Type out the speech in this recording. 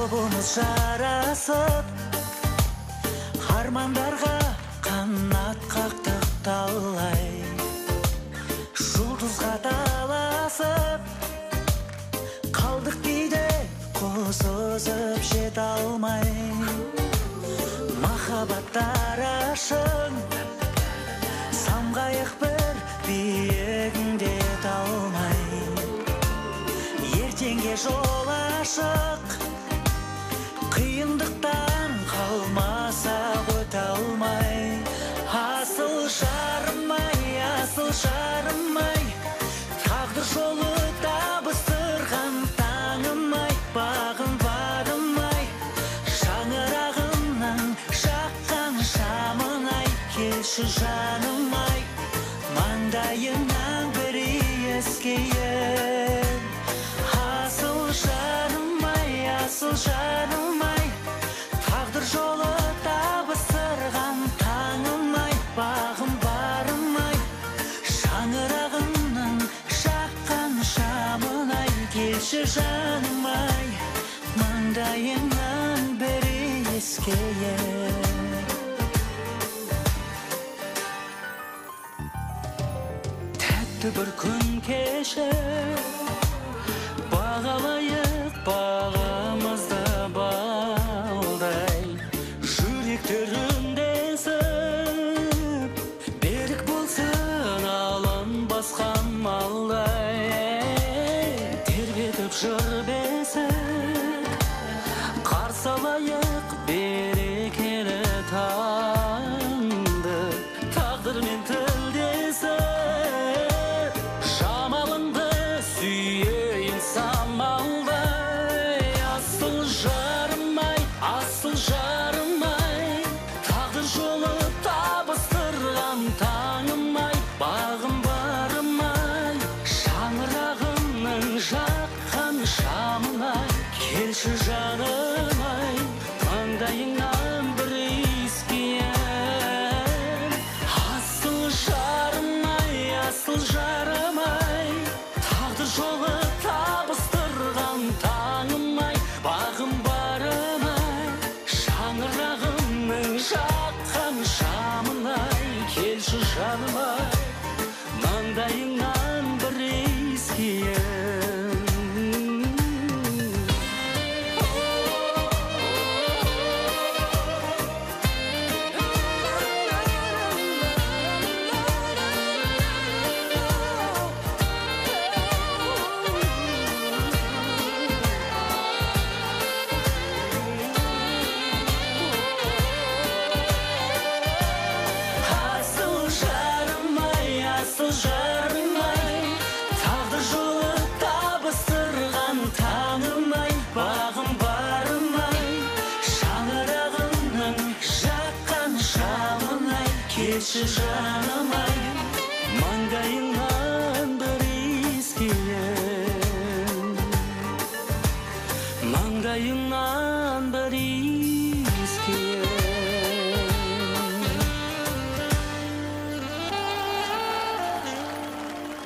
тобымыз жарасып, армандарға қанат қақтық талай. Жұлдызға таласып, қалдық кейде қос үзіп жете алмай. Махаббаттар ашың, самғайық бір биігіңде талмай. Ертеңге жол ашық, қиындықтан қалмасақ өте алмай. Асыл жарым-ай, тағдыр жолы табыстырған таңым-ай, бағым-ай, шаңырағымның жаққан шамын-ай, келші жаным-ай, маңдайыңнан бір иіскейін. Асыл жарым-ай, тағдыр жолы табыстырған таңым-ай, бағым-ай, шаңырағымның жаққан шамын-ай, келші жаным-ай, маңдайыңнан бір иіскейін. Тәтті бір күн кешіп, бағалайық бағымызды балдай. Жүректер үндесіп, берік болсын алын басқан малдай. Тербетіп жыр бесік, қарсы алайық берекелі таңды. Тағдырмен тілдесіп, жамалыңды сүйейін самалдай. Асыл жарым-ай, тағдыр жолы табыстырған таңым-ай, бағым-ай, шаңырағымның жаққан шамын-ай, келші жаным-ай, маңдайыңнан бір иіскейін. Асыл жарым-ай, тағдыр жолы табыстырған таңым-ай, бағым-ай, шаңырағымның жаққан шамын-ай, келші жаным-ай, маңдайыңнан бір иіскейін. Асыл жарым-ай, тағдыр жолы табыстырған таңым-ай, бағым-ай, шаңырағымның жаққан шамын-ай, келші жаным-ай, маңдайыңнан бір иіскейін. Маңдайыңнан бір